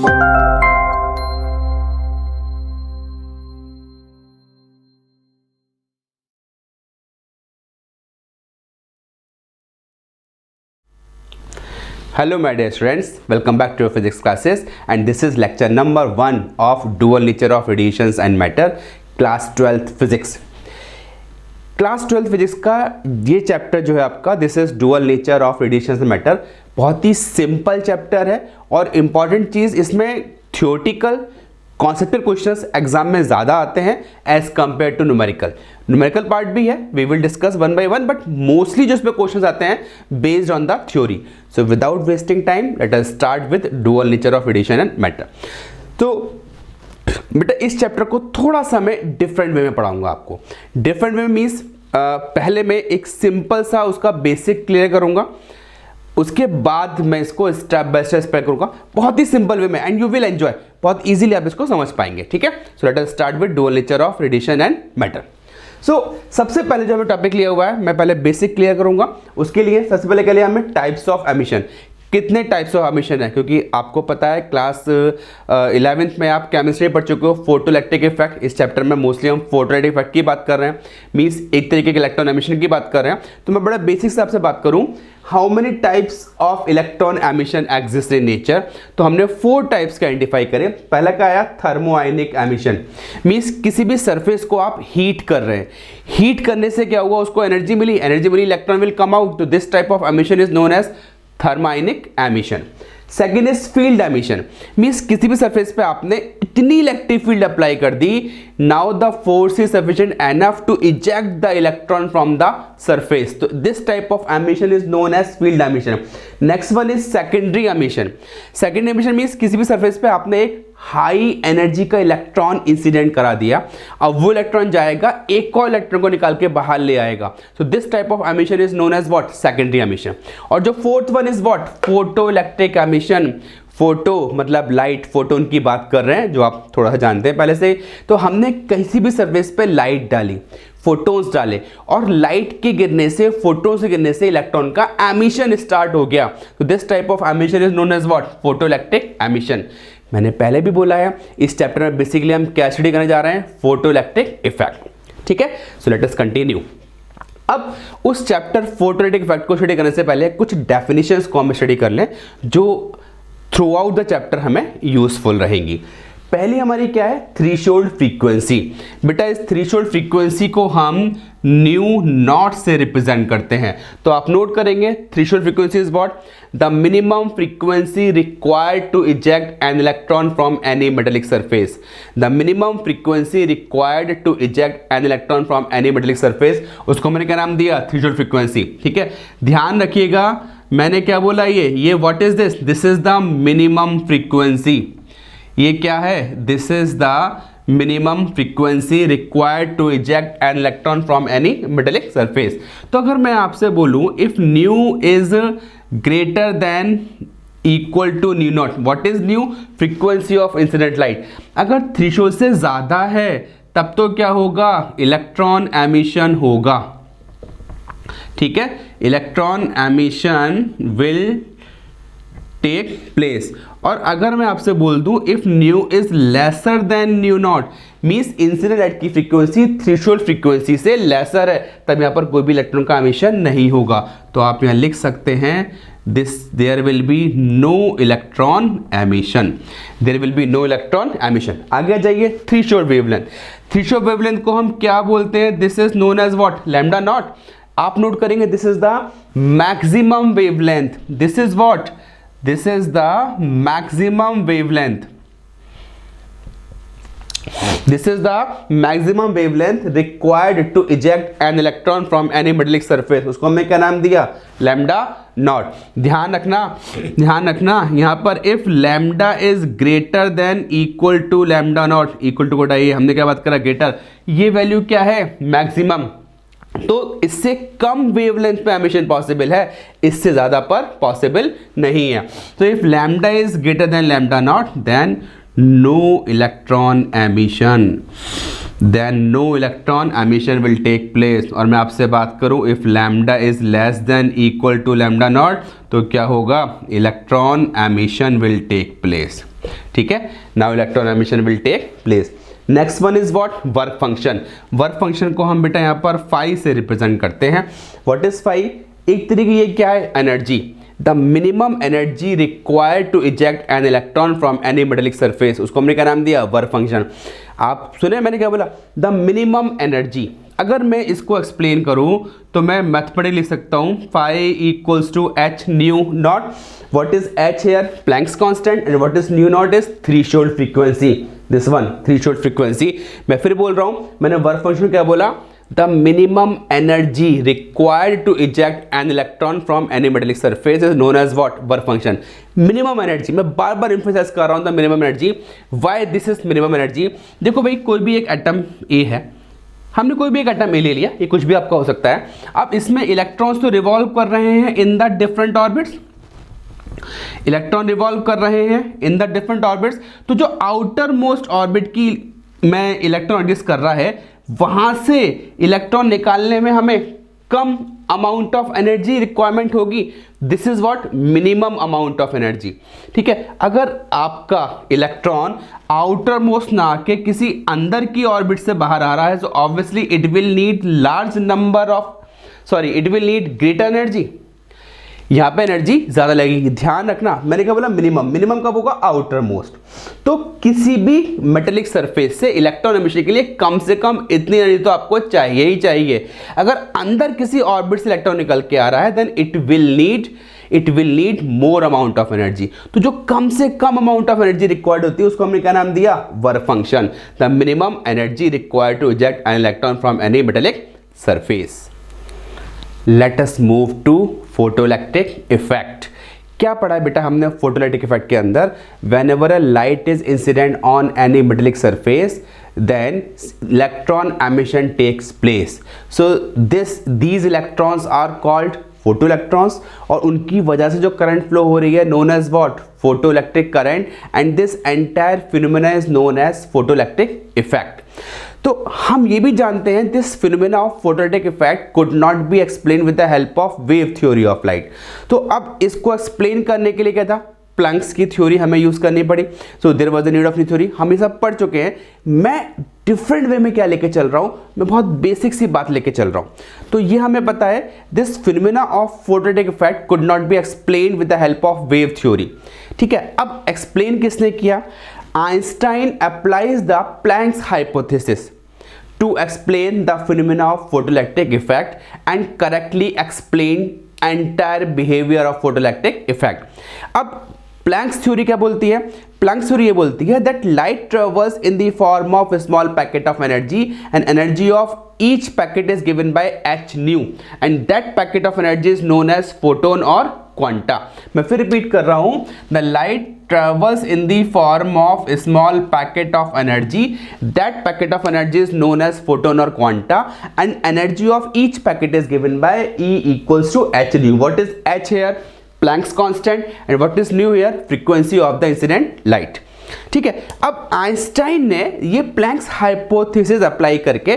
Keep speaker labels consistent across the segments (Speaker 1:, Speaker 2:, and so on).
Speaker 1: Hello my dear students, welcome back to your physics classes and this is lecture number 1 of dual nature of radiations and matter class 12th physics. Class 12th physics का ये chapter जो है आपका this is dual nature of radiations and matter, बहुत ही simple chapter है और important चीज़ इसमें theoretical conceptual questions exam में ज़्यादा आते हैं as compare to numerical part भी है, we will discuss one by one, but mostly जो इसमें क्वेश्चंस आते हैं based on the theory. So without wasting time let us start with dual nature of radiation and matter. तो बेटा इस chapter को थोड़ा सा मैं डिफरेंट वे में पढ़ाऊंगा आपको. डिफरेंट वे मीन्स पहले मैं एक सिंपल सा उसका बेसिक क्लियर करूंगा, उसके बाद मैं इसको स्टेप बाय स्टेप एक्सप्लेन करूंगा बहुत ही सिंपल वे में एंड यू विल एंजॉय, बहुत इजीली आप इसको समझ पाएंगे. ठीक है, so let us start with dual nature of radiation and matter. So सबसे पहले जो हमें टॉपिक लिया हुआ है मैं पहले बेसिक क्लियर करूंगा. उसके लिए सबसे पहले क्या लिया हमें, टाइप्स ऑफ एमिशन. कितने टाइप्स ऑफ एमिशन है, क्योंकि आपको पता है क्लास 11th में आप केमिस्ट्री पढ़ चुके हो, फोटोइलेक्ट्रिक इफेक्ट. इस चैप्टर में मोस्टली हम फोटोइलेक्ट्रिक इफेक्ट की बात कर रहे हैं, मीन्स एक तरीके के इलेक्ट्रॉन एमिशन की बात कर रहे हैं. तो मैं बड़ा बेसिक से आपसे बात करूं, how many types of electron emission exist in nature. तो हमने 4 टाइप्स का आइडेंटिफाई करे. पहला क्या आया, थर्मोआयनिक एमिशन, मीन्स किसी भी सरफेस को आप हीट कर रहे हैं, हीट करने से क्या हुआ, उसको एनर्जी मिली, इलेक्ट्रॉन विल कम आउट. तो this type of emission is known as thermionic emission. Second is field emission, means किसी भी सरफेस पे आपने इतनी इलेक्ट्रिक फील्ड अप्लाई कर दी, now the force is sufficient enough to eject the electron from the surface. तो this type of emission is known as field emission. Next one is secondary emission. Secondary emission means किसी भी surface पे आपने एक high energy का electron incident करा दिया, अब वो इलेक्ट्रॉन जाएगा एक और इलेक्ट्रॉन को निकाल के बाहर ले आएगा. So this type of emission is known as what, secondary emission. और जो fourth one is what, photo electric emission. Photo मतलब लाइट, फोटोन की बात कर रहे हैं जो आप थोड़ा सा जानते हैं पहले से. तो हमने किसी भी सरफेस पे लाइट डाली, फोटोन्स डाले और लाइट के गिरने से, फोटोन से गिरने से इलेक्ट्रॉन का एमिशन स्टार्ट हो गया. तो this type of emission is known as what, photo electric emission. मैंने पहले भी बोला है इस चैप्टर में बेसिकली हम क्या स्टडी करने जा रहे हैं, फोटो इलेक्ट्रिक इफेक्ट. ठीक है, सो लेट अस कंटिन्यू. अब उस चैप्टर फोटो इलेक्ट्रिक इफेक्ट को स्टडी करने से पहले कुछ डेफिनेशंस को हम स्टडी कर लें जो थ्रू आउट द चैप्टर हमें यूजफुल रहेंगी. पहली हमारी क्या है, थ्रेशोल्ड फ्रीक्वेंसी. बेटा इस थ्रेशोल्ड फ्रीक्वेंसी को हम न्यू नॉट से रिप्रेजेंट करते हैं. तो आप नोट करेंगे threshold frequency is what, the minimum frequency required to eject an electron from any metallic surface. The minimum frequency required to eject an electron from any metallic surface, उसको मैंने क्या नाम दिया, थ्रेशोल्ड फ्रीक्वेंसी. ठीक है, ध्यान रखिएगा मैंने क्या बोला, ये what is this, this is the minimum frequency. ये क्या है, this is the minimum frequency required to eject an electron from any metallic surface. तो अगर मैं आपसे बोलूं if nu is greater than equal to nu not, what is nu, frequency of incident light. अगर threshold से ज्यादा है तब तो क्या होगा, इलेक्ट्रॉन एमिशन होगा. ठीक है, electron emission will take place. और अगर मैं आपसे बोल दूं if nu is lesser than nu not, means incident light की फ्रीक्वेंसी थ्रेशोल्ड फ्रीक्वेंसी से लेसर है, तब यहां पर कोई भी इलेक्ट्रॉन का एमिशन नहीं होगा. तो आप यहां लिख सकते हैं this, there will be no electron emission, there will be no electron emission. आगे जाइए, थ्रेशोल्ड वेवलेंथ. थ्रेशोल्ड वेवलेंथ को हम क्या बोलते हैं, this is known as what, lambda not. आप नोट करेंगे this is the maximum wavelength, this is what, this is the maximum wavelength. This is the maximum wavelength required to eject an electron from any metallic surface. उसको हमने क्या नाम दिया, lambda naught. ध्यान रखना यहाँ पर if lambda is greater than equal to lambda not, equal to को हटाइए, हमने क्या बात करा, ग्रेटर. ये वैल्यू क्या है, मैक्सिमम. तो इससे कम वेवलेंथ पे एमिशन पॉसिबल है, इससे ज़्यादा पर पॉसिबल नहीं है. तो if lambda is greater than lambda not then no electron emission. Then no electron emission will take place. और मैं आपसे बात करूं if lambda is less than equal to lambda not तो क्या होगा, electron emission will take place. ठीक है, now electron emission will take place. Next one is what, work function. Work function को हम बेटा यहाँ पर फाई से रिप्रेजेंट करते हैं। व्हाट इज फाई, एक तरीके ये क्या है, energy, the minimum energy required to eject an electron from any metallic surface, उसको हमने क्या नाम दिया, वर्क फंक्शन। आप सुने मैंने क्या बोला, द मिनिमम एनर्जी। अगर मैं इसको एक्सप्लेन करूं तो मैं मैथमेटिकली लिख सकता हूं phi equals to H nu not. What is h here, Planck's constant, and what is nu not is threshold frequency, this one threshold frequency. मैं फिर बोल रहा हूं, मैंने वर्क फंक्शन क्या बोला, the minimum energy required to eject an electron from any metallic surface is known as what, work function। minimum energy, मैं बार बार emphasize कर रहा हूं the minimum energy। why this is minimum energy? देखो भाई, कोई भी एक एटम A है, हमने कोई भी एक एटम A ले लिया, ये कुछ भी आपका हो सकता है। अब इसमें इलेक्ट्रॉन्स तो रिवॉल्व कर रहे हैं in the different orbits, electron revolve कर रहे हैं इन द डिफरेंट ऑर्बिट्स। तो जो आउटर मोस्ट ऑर्बिट की में इलेक्ट्रॉन एग्जिस्ट कर रहा है, वहां से इलेक्ट्रॉन निकालने में हमें कम अमाउंट ऑफ एनर्जी रिक्वायरमेंट होगी। This is what, minimum amount of energy. ठीक है, अगर आपका इलेक्ट्रॉन आउटर मोस्ट ना आके किसी अंदर की ऑर्बिट से बाहर आ रहा है, तो obviously it will need large number of, it will need greater energy. यहां पे एनर्जी ज्यादा लगेगी। ध्यान रखना, मैंने क्या बोला, मिनिमम। मिनिमम कब होगा, आउटर मोस्ट। तो किसी भी मेटेलिक सरफेस से इलेक्ट्रॉन एमिशन के लिए कम से कम इतनी एनर्जी तो आपको चाहिए ही चाहिए। अगर अंदर किसी ऑर्बिट से इलेक्ट्रॉन निकल के आ रहा है, then it will need more amount of energy. तो जो कम से कम अमाउंट ऑफ एनर्जी रिक्वायर्ड होती है, उसको हमने क्या नाम दिया, work function. The minimum energy required to eject an electron from any metallic surface. Let us move to photoelectric effect. क्या पढ़ा है बेटा हमने फोटोइलेक्ट्रिक इफेक्ट के अंदर, whenever a light is incident on any metallic surface then electron emission takes place. So these electrons are called photoelectrons, और उनकी वजह से जो करंट फ्लो हो रही है, known as what, photoelectric current, and this entire phenomena is known as photoelectric effect. तो हम ये भी जानते हैं, this phenomena of photoelectric effect could not be explain with the help of wave theory of light. तो अब इसको explain करने के लिए क्या था, प्लैंक्स की थ्योरी हमें यूज करनी पड़ी। So there was the need of new theory. हम ये सब पढ़ चुके हैं। मैं डिफरेंट वे में क्या लेके चल रहा हूं, मैं बहुत बेसिक सी बात लेके चल रहा हूं। तो ये हमें पता है, this phenomena of photoelectric effect could not be explain with the help of wave theory. ठीक है, अब एक्सप्लेन किसने किया, Einstein applies the Planck's hypothesis to explain the phenomena of photoelectric effect and correctly explain entire behavior of photoelectric effect। अब planks theory क्या बोलती है, planks theory ये बोलती है that light travels in the form of a small packet of energy and energy of each packet is given by h nu and that packet of energy is known as photon or quanta। मैं फिर repeat कर रहा हूं, the light travels in the form of a small packet of energy, that packet of energy is known as photon or quanta and energy of each packet is given by E equals to h nu। What is h here, Planck's constant, and what is nu here, frequency of the incident light। ठीक है, अब Einstein ने ये planks hypothesis apply करके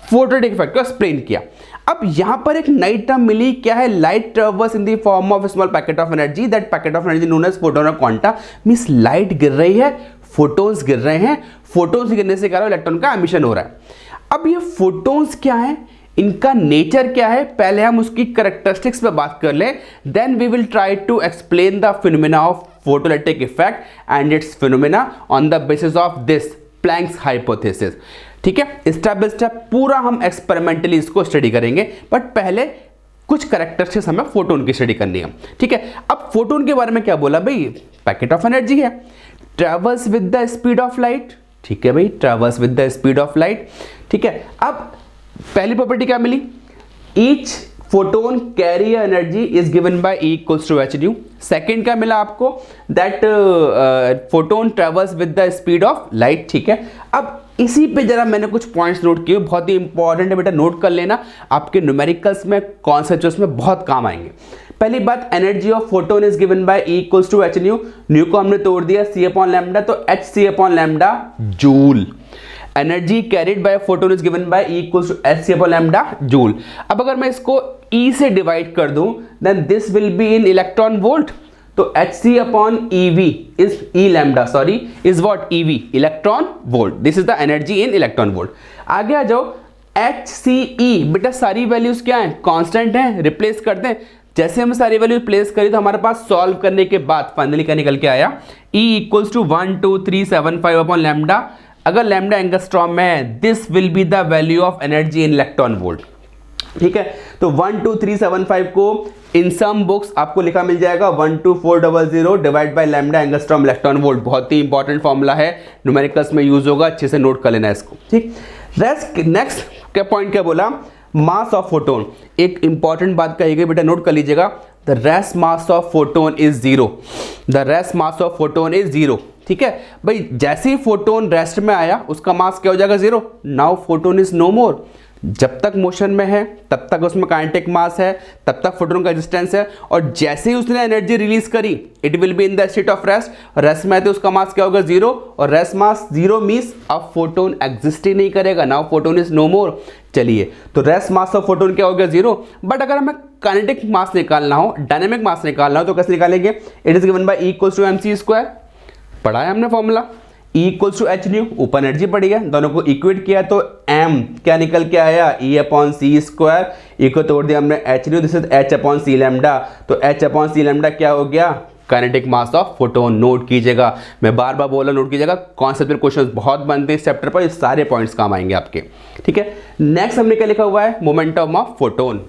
Speaker 1: photoelectric effect को explain किया। अब यहां पर एक नई टर्म मिली, क्या है, light traverse in the form of small packet of energy, that packet of energy known as photon और क्वांटा। मींस लाइट गिर रही है, फोटोन्स गिर रहे हैं, फोटोन्स गिरने से क्या हो रहा है, इलेक्ट्रॉन का एमिशन हो रहा है। अब ये फोटोन्स क्या है, इनका नेचर क्या है, पहले हम उसकी कैरेक्टरिस्टिक्स पे बात कर लें, then we will try to explain the phenomena of photoelectric effect and its phenomena on the basis of this Planck's hypothesis. ठीक है, स्टेप बाय स्टेप पूरा हम एक्सपेरिमेंटली इसको स्टडी करेंगे, बट पहले कुछ कैरेक्टरिस्टिक्स हमें फोटोन की स्टडी करनी है। ठीक है, अब फोटोन के बारे में क्या बोला भाई, पैकेट ऑफ एनर्जी है, travels with the speed of light. ठीक है भाई, travels with the speed of light. ठीक है, अब पहली प्रॉपर्टी क्या मिली, each photon carry energy is given by E equals to h nu। Second क्या मिला आपको, that photon travels with the speed of light. ठीक है, अब इसी पे जरा मैंने कुछ पॉइंट्स नोट किए, बहुत ही इंपॉर्टेंट है बेटा, नोट कर लेना, आपके न्यूमेरिकल्स में कॉन्सेप्ट्स में बहुत काम आएंगे। पहली बात, energy of photon is given by E equals to h nu। Nu को हमने तोड़ दिया C अपॉन लैम्डा, तो h C upon lambda joule. Energy carried by photon is given by E equals to hc upon lambda joule. अब अगर मैं इसको E से डिवाइड कर दूं then this will be in electron volt, तो hc upon ev is E lambda sorry is what ev electron volt, this is the energy in electron volt. आगे आ जाओ HCE, बेटा सारी वैल्यूज क्या है कांस्टेंट है, रिप्लेस कर दें। जैसे हम सारी वैल्यू प्लेस करी तो हमारे पास सॉल्व करने के बाद फाइनली क्या निकल के आया, E equals to 12375 upon lambda. अगर लैम्डा एंगस्ट्रॉम में है this will be the value of energy in electron volt. ठीक है, तो 12375 को इन सम बुक्स आपको लिखा मिल जाएगा 12400 divide by lambda angstrom electron volt. बहुत ही इंपॉर्टेंट फॉर्मूला है, न्यूमेरिकल्स में यूज होगा, अच्छे से नोट कर लेना इसको। ठीक, नेक्स्ट क्या पॉइंट क्या बोला, मास ऑफ फोटोन। एक इंपॉर्टेंट बात कही गई बेटा, नोट कर लीजिएगा, the rest mass of photon is zero, the rest mass of photon is zero. ठीक है भाई, जैसे ही फोटोन रेस्ट में आया उसका मास क्या हो जाएगा zero, now photon is no more. जब तक मोशन में है तब तक उसमें काइनेटिक मास है, तब तक फोटोन का रेजिस्टेंस है, और जैसे ही उसने एनर्जी रिलीज करी it will be in the state of rest, rest में है तो उसका मास क्या होगा जीरो, और रेस्ट मास जीरो मीन्स अब फोटोन एग्जिस्ट ही नहीं करेगा, नाउ फोटोन इज नो मोर। चलिए, तो रेस्ट मास ऑफ फोटोन क्या हो गया जीरो। बट अगर हमें काइनेटिक मास निकालना हो, डायनेमिक मास निकालना हो, तो कैसे निकालेंगे, it is given by E equals to mc square, पढ़ा है हमने formula, E equals to H nu, ऊपर एनर्जी पड़ी है, दोनों को इक्वेट किया तो m क्या निकल के आया, E upon C square, E को तोड़ दिया हमने H nu, this is h upon C lambda, तो h अपॉन सी लैम्डा क्या हो गया, kinetic mass of photon. Note कीजिएगा, मैं बार बार बोला नोट कीजिएगा, कॉन्सेप्चुअल क्वेश्चंस बहुत बनते हैं इस चैप्टर पर, ये सारे पॉइंट्स काम आएंगे आपके। ठीक है, नेक्स्ट हमने क्या लिखा हुआ है, momentum of photon.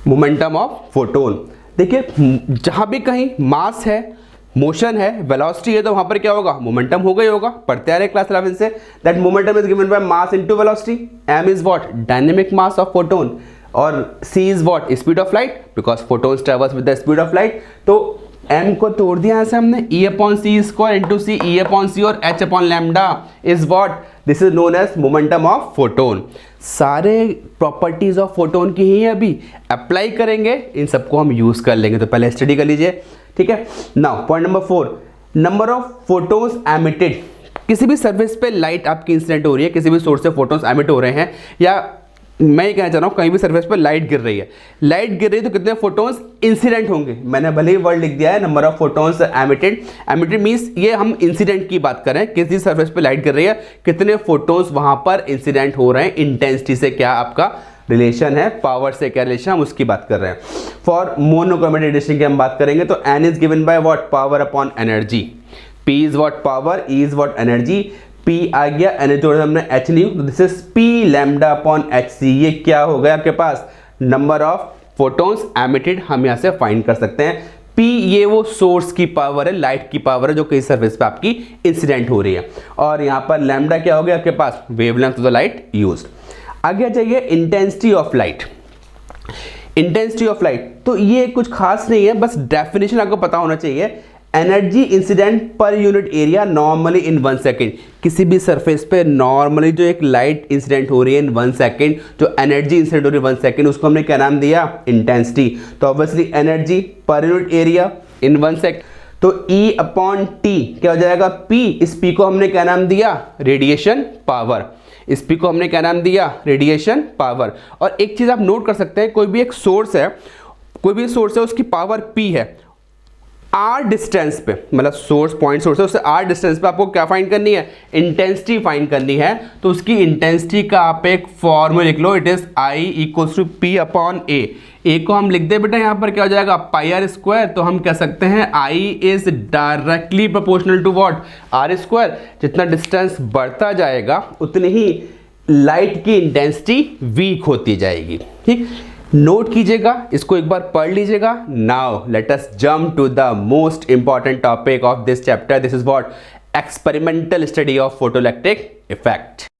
Speaker 1: Momentum of photon, देखिए जहां भी कहीं मास है, मोशन है, वेलोसिटी है, तो वहां पर क्या होगा, मोमेंटम होगा ही होगा, पढ़ते आ रहे क्लास 11 से, that momentum is given by mass into velocity, m is what dynamic mass of photon, और c is what speed of light, because photons travels with the speed of light. तो m को तोड़ दिया ऐसे हमने, E upon C square into C, E upon C और h upon lambda is what, this is known as momentum of photon. सारे properties of photon की ही अभी अप्लाई करेंगे, इन सबको हम यूज कर लेंगे, तो पहले स्टडी कर लीजिए। ठीक है, now point number 4, number of photons emitted. किसी भी सर्फेस पे लाइट आपकी इंसिडेंट हो रही है, किसी भी सोर्स से फोटोन्स एमिट हो रहे हैं, या मैं ये कहना चाह रहा हूँ कहीं भी सर्फेस पर लाइट गिर रही है, लाइट गिर रही है तो कितने फोटोन्स इंसिडेंट होंगे, मैंने भले ही वर्ड लिख दिया है number of photons emitted, emitted means ये हम इंसिडेंट की बात कर रहे हैं, किसी सर्फेस पे लाइट गिर रही है कितने फोटोन्स वहां पर इंसिडेंट हो रहे हैं, इंटेंसिटी से क्या आपका रिलेशन है, पावर से क्या रिलेशन, हम उसकी बात कर रहे हैं। फॉर मोनोक्रोमेटिक रेडिएशन की हम बात करेंगे तो n is given by what, power upon energy, p is what power, E is what energy, P आ गया, एनर्जी हमने h न्यू, तो this is P lambda upon hc, ये क्या हो गया आपके पास, नंबर ऑफ फोटोन्स एमिटेड, हम यहाँ से फाइंड कर सकते हैं। P ये वो सोर्स की पावर है, लाइट की पावर है जो किसी सर्फेस पे आपकी इंसिडेंट हो रही है, और यहाँ पर लैम्डा क्या हो गया आपके पास, wavelength of the light used. आगे जाइए intensity of light. Intensity of light तो ये कुछ खास नहीं है, बस डेफिनेशन आपको पता होना चाहिए, energy incident per unit area normally in 1 second. किसी भी सरफेस पे नॉर्मली जो एक लाइट इंसिडेंट हो रही है इन 1 सेकेंड, जो एनर्जी इंसिडेंट हो रही है 1 सेकेंड, उसको हमने क्या नाम दिया, इंटेंसिटी। तो ऑब्वियसली एनर्जी पर यूनिट एरिया इन 1 सेकेंड, तो E अपॉन टी क्या हो जाएगा, P, इस P को हमने क्या नाम दिया, रेडिएशन पावर, इस P को हमने क्या नाम दिया, रेडिएशन पावर। और एक चीज़ आप नोट कर सकते हैं, कोई भी एक सोर्स है, कोई भी सोर्स है, उसकी पावर P है, R डिस्टेंस पे, मतलब सोर्स पॉइंट सोर्स है, उससे R डिस्टेंस पे आपको क्या फाइंड करनी है, इंटेंसिटी फाइंड करनी है। तो उसकी इंटेंसिटी का आप एक फॉर्मूला लिख लो, it is I equals to P upon A को हम लिख दे बेटा, यहाँ पर क्या हो जाएगा, पाई आर स्क्वायर, तो हम कह सकते हैं I is directly proportional to what, R square. जितना डिस्टेंस बढ़ता जाएगा उतनी ही लाइट की इंटेंसिटी वीक होती जाएगी। ठीक, नोट कीजिएगा, इसको एक बार पढ़ लीजिएगा। Now let us jump to the most important topic of this chapter, this is what, experimental study of photoelectric effect.